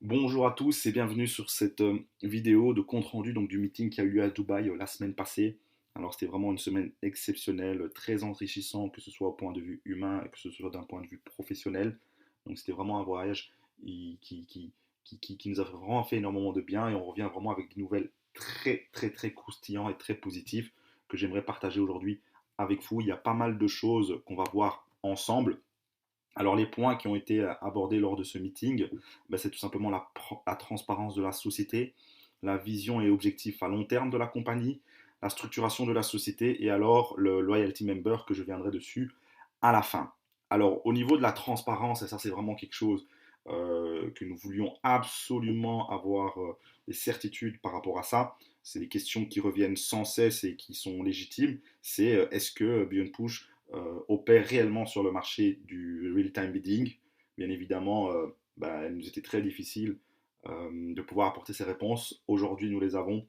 Bonjour à tous et bienvenue sur cette vidéo de compte-rendu du meeting qui a eu lieu à Dubaï la semaine passée. Alors c'était vraiment une semaine exceptionnelle, très enrichissant, que ce soit au point de vue humain et que ce soit d'un point de vue professionnel. Donc c'était vraiment un voyage qui nous a vraiment fait énormément de bien et on revient vraiment avec des nouvelles très croustillantes et très positives que j'aimerais partager aujourd'hui avec vous. Il y a pas mal de choses qu'on va voir ensemble. Alors les points qui ont été abordés lors de ce meeting, c'est tout simplement la transparence de la société, la vision et objectifs à long terme de la compagnie, la structuration de la société et alors le loyalty member que je viendrai dessus à la fin. Alors au niveau de la transparence, et ça c'est vraiment quelque chose que nous voulions absolument avoir des certitudes par rapport à ça, c'est des questions qui reviennent sans cesse et qui sont légitimes, c'est est-ce que Beyond Push opère réellement sur le marché du real-time bidding. Bien évidemment, il nous était très difficile de pouvoir apporter ces réponses. Aujourd'hui, nous les avons.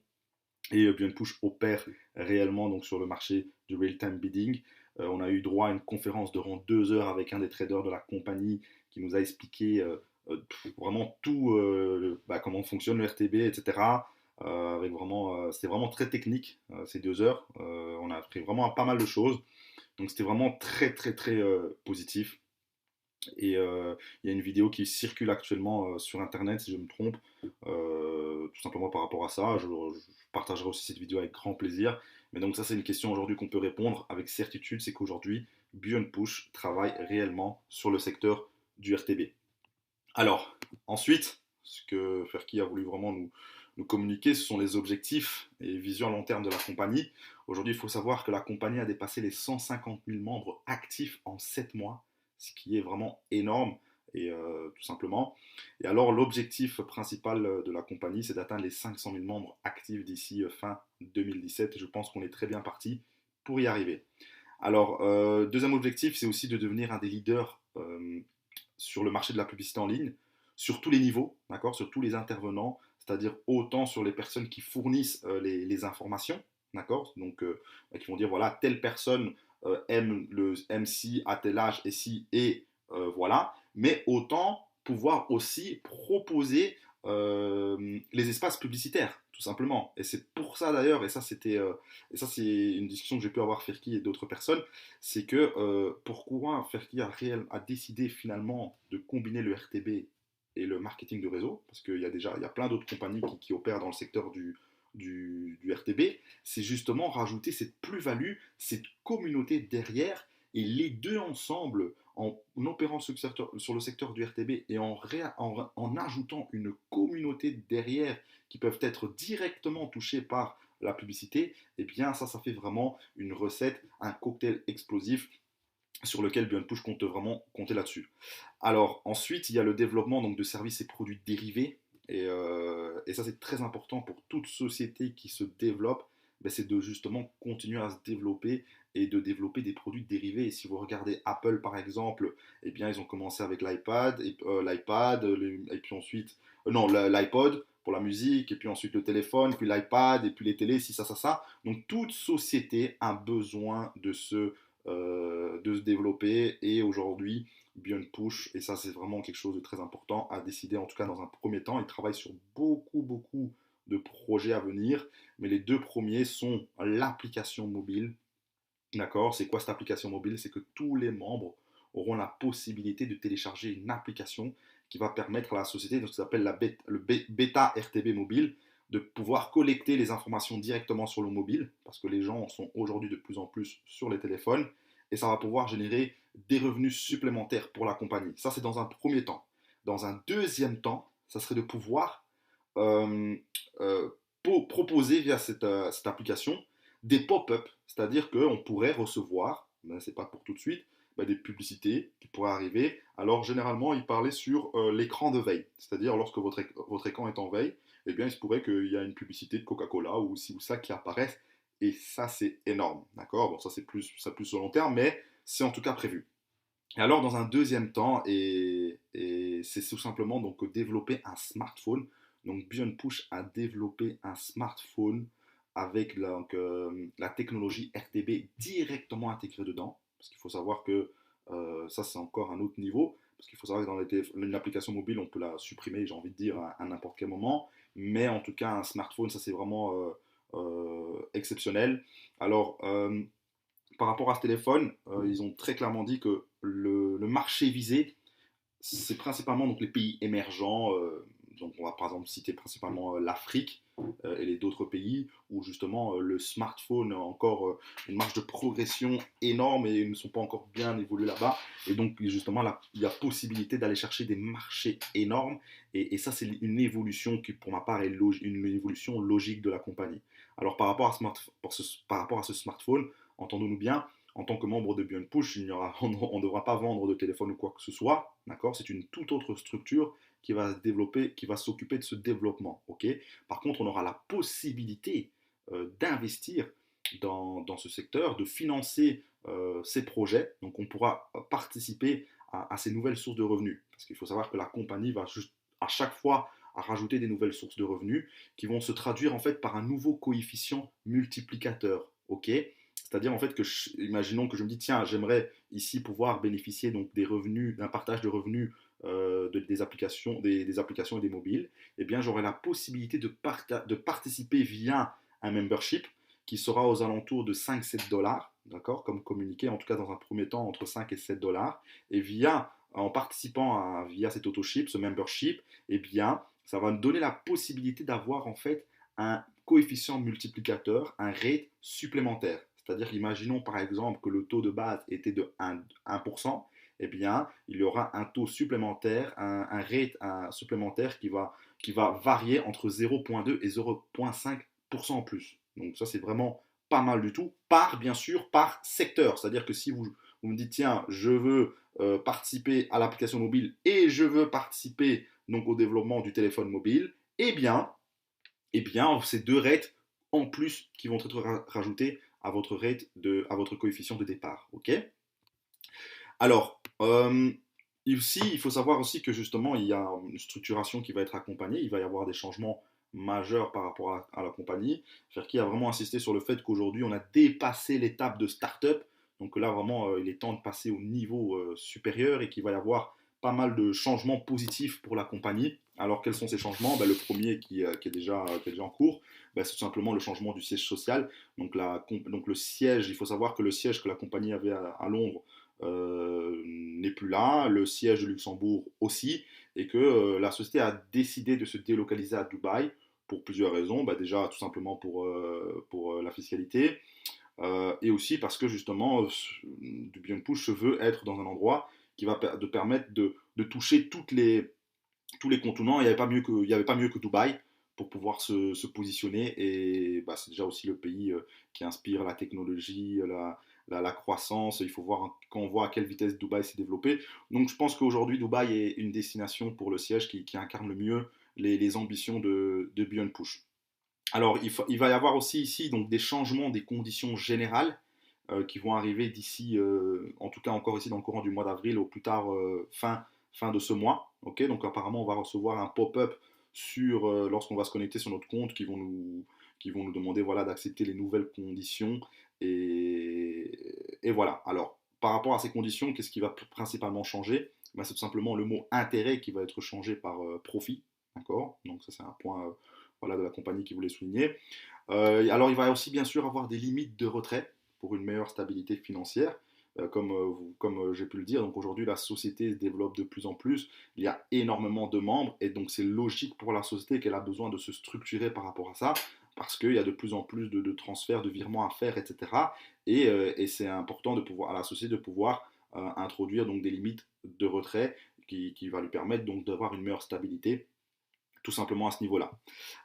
Et Beyond Push opère réellement donc, sur le marché du real-time bidding. On a eu droit à une conférence durant 2 heures avec un des traders de la compagnie qui nous a expliqué vraiment tout, comment fonctionne le RTB, etc. Avec vraiment, c'était vraiment très technique ces 2 heures. On a appris vraiment pas mal de choses. Donc c'était vraiment très positif. Et il y a une vidéo qui circule actuellement sur Internet, si je me trompe, tout simplement par rapport à ça. Je partagerai aussi cette vidéo avec grand plaisir. Mais donc ça, c'est une question aujourd'hui qu'on peut répondre avec certitude, c'est qu'aujourd'hui, Beyond Push travaille réellement sur le secteur du RTB. Alors, ensuite, ce que Ferki a voulu vraiment nous communiquer, ce sont les objectifs et visions à long terme de la compagnie. Aujourd'hui, il faut savoir que la compagnie a dépassé les 150 000 membres actifs en 7 mois, ce qui est vraiment énorme, et tout simplement. Et alors, l'objectif principal de la compagnie, c'est d'atteindre les 500 000 membres actifs d'ici fin 2017. Et je pense qu'on est très bien parti pour y arriver. Alors, deuxième objectif, c'est aussi de devenir un des leaders sur le marché de la publicité en ligne, sur tous les niveaux, d'accord, sur tous les intervenants, c'est-à-dire autant sur les personnes qui fournissent les informations, d'accord, donc qui vont dire voilà, telle personne aime le MC à tel âge et si, et voilà, mais autant pouvoir aussi proposer les espaces publicitaires, tout simplement. Et c'est pour ça d'ailleurs, et ça c'est une discussion que j'ai pu avoir avec Ferki et d'autres personnes, c'est que pourquoi Ferki a décidé finalement de combiner le RTB et le marketing de réseau, parce qu'il y a déjà il y a plein d'autres compagnies qui opèrent dans le secteur du RTB, c'est justement rajouter cette plus-value, cette communauté derrière, et les deux ensemble, en opérant sur le secteur du RTB et en ajoutant une communauté derrière qui peuvent être directement touchées par la publicité, et bien ça fait vraiment une recette, un cocktail explosif sur lequel Beyond Push compte vraiment compter là-dessus. Alors ensuite, il y a le développement donc, de services et produits dérivés. Et ça, c'est très important pour toute société qui se développe. C'est de justement continuer à se développer et de développer des produits dérivés. Et si vous regardez Apple par exemple, eh bien ils ont commencé avec l'iPad, et puis ensuite, non, l'iPod pour la musique, et puis ensuite le téléphone, puis l'iPad, et puis les télés, si ça. Donc toute société a besoin de se développer. Et aujourd'hui, Beyond Push, et ça c'est vraiment quelque chose de très important, a décidé en tout cas dans un premier temps, il travaille sur beaucoup de projets à venir, mais les deux premiers sont l'application mobile. D'accord, c'est quoi cette application mobile? C'est que tous les membres auront la possibilité de télécharger une application qui va permettre à la société, donc ça s'appelle le bêta RTB mobile, de pouvoir collecter les informations directement sur le mobile, parce que les gens sont aujourd'hui de plus en plus sur les téléphones, et ça va pouvoir générer des revenus supplémentaires pour la compagnie. Ça, c'est dans un premier temps. Dans un deuxième temps, ça serait de pouvoir euh, euh, proposer via cette application des pop-up, c'est-à-dire qu'on pourrait recevoir, mais c'est pas pour tout de suite, des publicités qui pourraient arriver. Alors généralement, il parlait sur l'écran de veille, c'est-à-dire lorsque votre écran est en veille, eh bien il se pourrait qu'il y a une publicité de Coca-Cola ou ci ou ça qui apparaisse, et ça c'est énorme, d'accord. Bon, ça c'est plus sur long terme, mais c'est en tout cas prévu. Et alors dans un deuxième temps, et c'est tout simplement donc développer un smartphone. Donc Beyond Push a développé un smartphone avec la technologie RTB directement intégrée dedans. Parce qu'il faut savoir que ça c'est encore un autre niveau. parce qu'il faut savoir que dans une application mobile, on peut la supprimer, j'ai envie de dire, à n'importe quel moment. Mais en tout cas, un smartphone, ça c'est vraiment exceptionnel. Alors, par rapport à ce téléphone, ils ont très clairement dit que le marché visé, c'est principalement donc, les pays émergents. Donc on va par exemple citer principalement l'Afrique et les d'autres pays où justement le smartphone a encore une marge de progression énorme et ils ne sont pas encore bien évolués là-bas. Et donc justement là, il y a possibilité d'aller chercher des marchés énormes et ça c'est une évolution qui pour ma part est une évolution logique de la compagnie. Alors par rapport à ce smartphone, entendons-nous bien, en tant que membre de Beyond Push, on ne devra pas vendre de téléphone ou quoi que ce soit, d'accord? C'est une toute autre structure qui va se développer, qui va s'occuper de ce développement, ok? Par contre, on aura la possibilité d'investir dans ce secteur, de financer ces projets, donc on pourra participer à ces nouvelles sources de revenus, parce qu'il faut savoir que la compagnie va juste à chaque fois à rajouter des nouvelles sources de revenus qui vont se traduire en fait par un nouveau coefficient multiplicateur, ok? C'est-à-dire en fait que, imaginons que je me dis, tiens, j'aimerais ici pouvoir bénéficier donc des revenus, d'un partage de revenus des applications et des mobiles, eh bien j'aurai la possibilité de participer via un membership qui sera aux alentours de 5-7 dollars, d'accord, comme communiqué en tout cas dans un premier temps entre 5 et 7 dollars, et en participant via cet autoship, ce membership, eh bien ça va me donner la possibilité d'avoir en fait un coefficient multiplicateur, un rate supplémentaire. C'est-à-dire, imaginons par exemple que le taux de base était de 1%, eh bien, il y aura un taux supplémentaire, un rate supplémentaire qui va varier entre 0,2 et 0,5% en plus. Donc ça, c'est vraiment pas mal du tout, bien sûr, par secteur. C'est-à-dire que si vous me dites, tiens, je veux participer à l'application mobile et je veux participer donc au développement du téléphone mobile, eh bien c'est deux rates en plus qui vont être rajoutés à votre à votre coefficient de départ. Ok? Alors, ici, il faut savoir aussi que justement, il y a une structuration qui va être accompagnée. Il va y avoir des changements majeurs par rapport à la compagnie. Cherki a vraiment insisté sur le fait qu'aujourd'hui, on a dépassé l'étape de start-up. Donc là, vraiment, il est temps de passer au niveau supérieur et qu'il va y avoir pas mal de changements positifs pour la compagnie. Alors, quels sont ces changements? Ben, le premier qui est déjà en cours, ben, c'est tout simplement le changement du siège social. Donc le siège, il faut savoir que le siège que la compagnie avait à Londres n'est plus là, le siège de Luxembourg aussi, et que la société a décidé de se délocaliser à Dubaï pour plusieurs raisons. Bah, déjà, tout simplement pour la fiscalité, et aussi parce que justement, du Beyond Push veut être dans un endroit qui va permettre de toucher tous les contournants. Il n'y avait pas mieux que Dubaï pour pouvoir se positionner. Et bah, c'est déjà aussi le pays qui inspire la technologie, la croissance. Il faut voir quand on voit à quelle vitesse Dubaï s'est développé. Donc je pense qu'aujourd'hui, Dubaï est une destination pour le siège qui incarne le mieux les ambitions de Beyond Push. Alors il va y avoir aussi ici donc, des changements des conditions générales qui vont arriver d'ici, en tout cas encore ici dans le courant du mois d'avril, au plus tard fin de ce mois. Ok, donc apparemment on va recevoir un pop-up lorsqu'on va se connecter sur notre compte qui vont nous demander voilà, d'accepter les nouvelles conditions. Et voilà. Alors par rapport à ces conditions, qu'est-ce qui va principalement changer? Ben, c'est tout simplement le mot intérêt qui va être changé par profit. D'accord. Donc ça c'est un point voilà, de la compagnie qui voulait souligner. Alors il va aussi bien sûr avoir des limites de retrait pour une meilleure stabilité financière. Comme j'ai pu le dire, donc aujourd'hui la société se développe de plus en plus, il y a énormément de membres et donc c'est logique pour la société qu'elle a besoin de se structurer par rapport à ça parce qu'il y a de plus en plus de transferts, de virements à faire, etc. Et c'est important à la société de pouvoir introduire donc des limites de retrait qui va lui permettre donc d'avoir une meilleure stabilité tout simplement à ce niveau-là.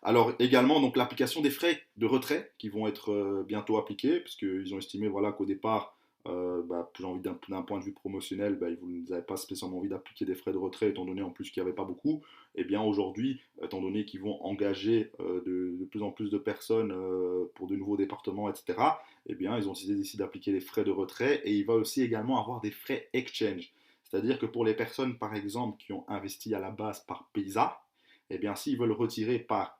Alors également donc l'application des frais de retrait qui vont être bientôt appliqués puisqu'ils ont estimé voilà qu'au départ j'ai envie d'un point de vue promotionnel, vous n'avez pas spécialement envie d'appliquer des frais de retrait étant donné en plus qu'il n'y avait pas beaucoup. Et bien aujourd'hui, étant donné qu'ils vont engager de plus en plus de personnes pour de nouveaux départements, etc., eh bien ils ont décidé d'appliquer les frais de retrait et il va aussi également avoir des frais exchange. C'est-à-dire que pour les personnes par exemple qui ont investi à la base par Paysa, eh bien, s'ils veulent retirer par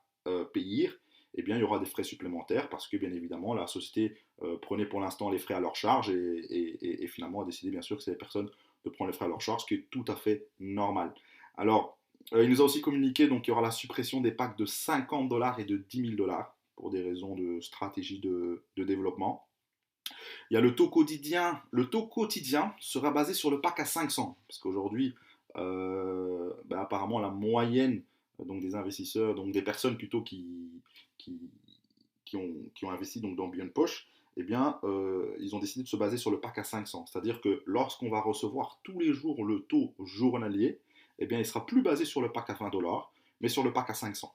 Payir, eh bien, il y aura des frais supplémentaires parce que, bien évidemment, la société prenait pour l'instant les frais à leur charge et finalement a décidé, bien sûr, que ces personnes de prendre les frais à leur charge, ce qui est tout à fait normal. Alors, il nous a aussi communiqué donc, qu'il y aura la suppression des packs de 50 dollars et de 10 000 dollars pour des raisons de stratégie de développement. Il y a le taux quotidien. Le taux quotidien sera basé sur le pack à 500. Parce qu'aujourd'hui, apparemment, la moyenne donc des investisseurs, donc des personnes plutôt qui, qui ont investi donc, dans Beyond Push, eh bien, ils ont décidé de se baser sur le pack à 500. C'est-à-dire que lorsqu'on va recevoir tous les jours le taux journalier, eh bien, il sera plus basé sur le pack à 20 dollars, mais sur le pack à 500.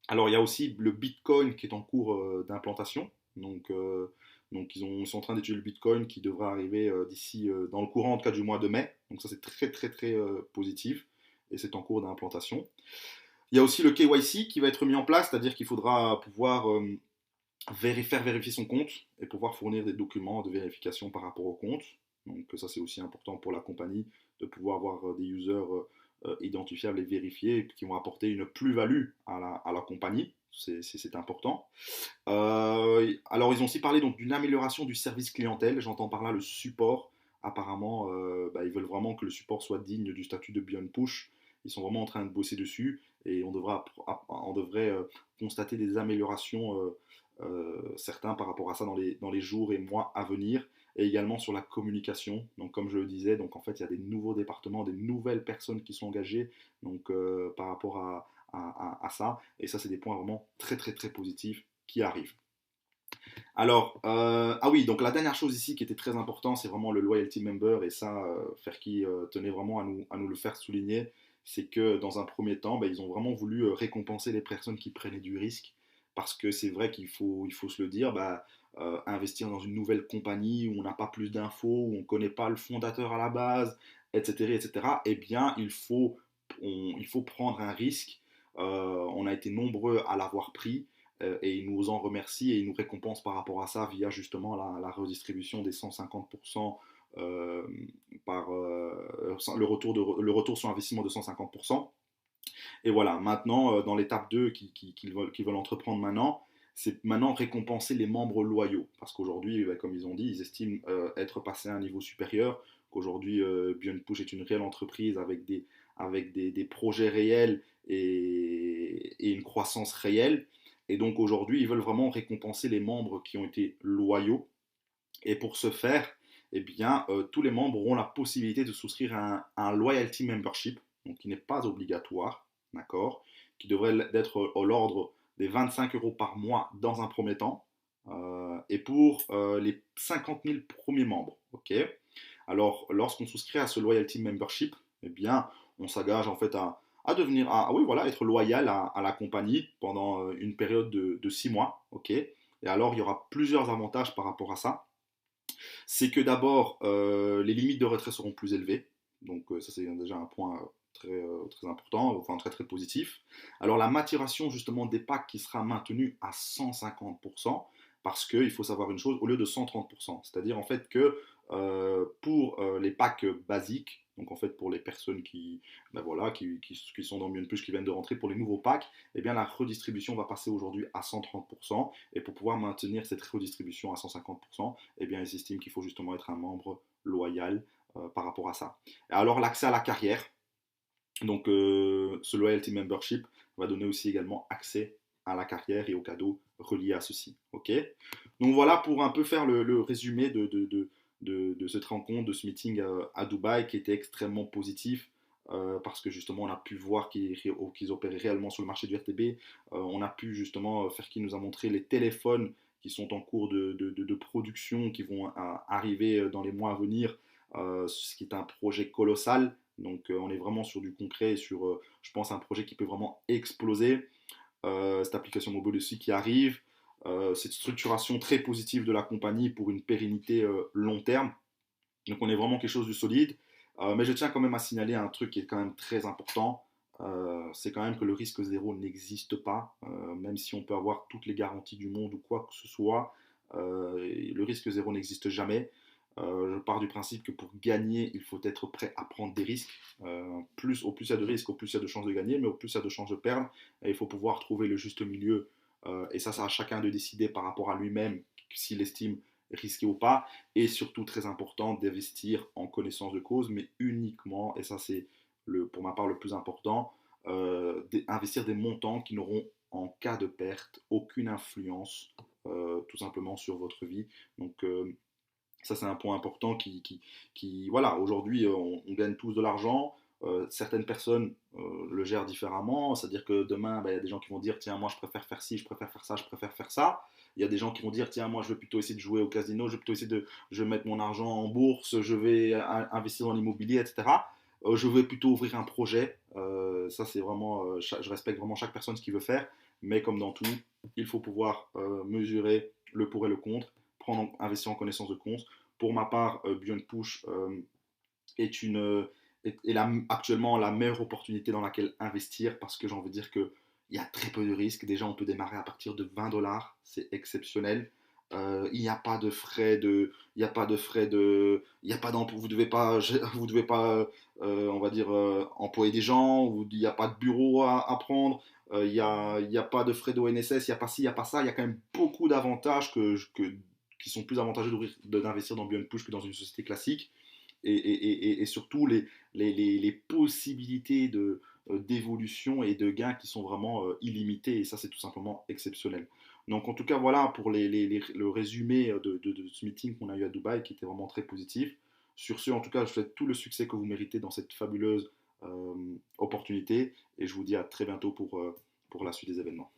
Alors, il y a aussi le Bitcoin qui est en cours d'implantation. Donc, ils sont en train d'étudier le Bitcoin qui devrait arriver d'ici, dans le courant en tout cas du mois de mai. Donc, ça, c'est très, très, très positif. Et c'est en cours d'implantation. Il y a aussi le KYC qui va être mis en place, c'est-à-dire qu'il faudra pouvoir faire vérifier son compte et pouvoir fournir des documents de vérification par rapport au compte. Donc, ça, c'est aussi important pour la compagnie de pouvoir avoir des users identifiables et vérifiés qui vont apporter une plus-value à la compagnie. C'est important. Alors, ils ont aussi parlé donc d'une amélioration du service clientèle. J'entends par là le support. Apparemment, ils veulent vraiment que le support soit digne du statut de Beyond Push. Ils sont vraiment en train de bosser dessus et on devrait constater des améliorations certains par rapport à ça dans les jours et mois à venir, et également sur la communication. Donc comme je le disais, donc en fait il y a des nouveaux départements, des nouvelles personnes qui sont engagées donc, par rapport à ça, et ça c'est des points vraiment très très très positifs qui arrivent. Alors, ah oui, donc la dernière chose ici qui était très important, c'est vraiment le loyalty member, et ça, Ferki tenait vraiment à nous le faire souligner, c'est que dans un premier temps, ils ont vraiment voulu récompenser les personnes qui prenaient du risque, parce que c'est vrai il faut se le dire, investir dans une nouvelle compagnie où on n'a pas plus d'infos, où on ne connaît pas le fondateur à la base, etc., etc., eh bien, il faut prendre un risque. On a été nombreux à l'avoir pris, et ils nous en remercient et ils nous récompensent par rapport à ça via justement la redistribution des 150% par le retour sur investissement de 150%. Et voilà, maintenant, dans l'étape 2 qu'ils veulent entreprendre maintenant, c'est maintenant récompenser les membres loyaux. Parce qu'aujourd'hui, comme ils ont dit, ils estiment être passés à un niveau supérieur, qu'aujourd'hui, Beyond Push est une réelle entreprise avec des projets réels et une croissance réelle. Et donc aujourd'hui, ils veulent vraiment récompenser les membres qui ont été loyaux. Et pour ce faire, eh bien, tous les membres auront la possibilité de souscrire à un loyalty membership, donc qui n'est pas obligatoire, d'accord, qui devrait être à l'ordre des 25 euros par mois dans un premier temps, et pour les 50 000 premiers membres, ok. Alors, lorsqu'on souscrit à ce loyalty membership, eh bien, on s'engage en fait à devenir, oui, voilà, être loyal à la compagnie pendant une période de 6 mois, ok. Et alors, il y aura plusieurs avantages par rapport à ça. C'est que d'abord, les limites de retrait seront plus élevées. Donc ça, c'est déjà un point très important, enfin très très positif. Alors la maturation justement des packs qui sera maintenue à 150%, parce qu'il faut savoir une chose, au lieu de 130%. C'est-à-dire en fait que pour les packs basiques, donc en fait pour les personnes qui sont dans Mion Plus, qui viennent de rentrer, pour les nouveaux packs, eh bien la redistribution va passer aujourd'hui à 130%. Et pour pouvoir maintenir cette redistribution à 150%, eh bien ils estiment qu'il faut justement être un membre loyal par rapport à ça. Et alors l'accès à la carrière, donc ce loyalty membership va donner aussi également accès à la carrière et aux cadeaux reliés à ceci. Ok. Donc voilà pour un peu faire le résumé de cette rencontre, de ce meeting à Dubaï qui était extrêmement positif. Parce que justement on a pu voir qu'ils opéraient réellement sur le marché du RTB. On a pu justement faire qu'il nous a montré les téléphones qui sont en cours de production, qui vont arriver dans les mois à venir, ce qui est un projet colossal. Donc on est vraiment sur du concret et sur, je pense, un projet qui peut vraiment exploser. Cette application mobile aussi qui arrive, cette structuration très positive de la compagnie pour une pérennité long terme. Donc on est vraiment quelque chose de solide. Mais je tiens quand même à signaler un truc qui est quand même très important. C'est quand même que le risque zéro n'existe pas, même si on peut avoir toutes les garanties du monde ou quoi que ce soit. Le risque zéro n'existe jamais. Je pars du principe que pour gagner, il faut être prêt à prendre des risques. Au plus il y a de risques, au plus il y a de chances de gagner, mais au plus il y a de chances de perdre. Et il faut pouvoir trouver le juste milieu. Et ça, c'est à chacun de décider par rapport à lui-même s'il estime risqué ou pas, et surtout très important d'investir en connaissance de cause, mais uniquement, et ça c'est pour ma part le plus important, investir des montants qui n'auront en cas de perte aucune influence tout simplement sur votre vie. Donc ça, c'est un point important voilà, aujourd'hui, on gagne tous de l'argent. Certaines personnes le gèrent différemment, c'est-à-dire que demain, bah, il y a des gens qui vont dire, tiens, moi, je préfère faire ci, je préfère faire ça, je préfère faire ça. Il y a des gens qui vont dire, tiens, moi, je vais plutôt essayer de jouer au casino, je vais plutôt essayer je vais mettre mon argent en bourse, je vais investir dans l'immobilier, etc. Je vais plutôt ouvrir un projet. Ça, c'est vraiment, je respecte vraiment chaque personne ce qu'il veut faire, mais comme dans tout, il faut pouvoir mesurer le pour et le contre, investir en connaissance de cause. Pour ma part, Beyond Push est actuellement la meilleure opportunité dans laquelle investir parce que j'ai envie de dire qu'il y a très peu de risques. Déjà, on peut démarrer à partir de 20 dollars, c'est exceptionnel. Il n'y a pas de frais il n'y a pas de frais il n'y a pas vous devez pas, vous devez pas, on va dire, employer des gens, il n'y a pas de bureau à prendre, il n'y a pas de frais d'ONSS, il n'y a pas ci, il n'y a pas ça, il y a quand même beaucoup d'avantages qui sont plus avantageux d'investir dans Beyond Push que dans une société classique et surtout les possibilités d'évolution et de gains qui sont vraiment illimitées, et ça c'est tout simplement exceptionnel. Donc en tout cas voilà pour le résumé de ce meeting qu'on a eu à Dubaï qui était vraiment très positif. Sur ce, en tout cas, je vous souhaite tout le succès que vous méritez dans cette fabuleuse opportunité et je vous dis à très bientôt pour la suite des événements.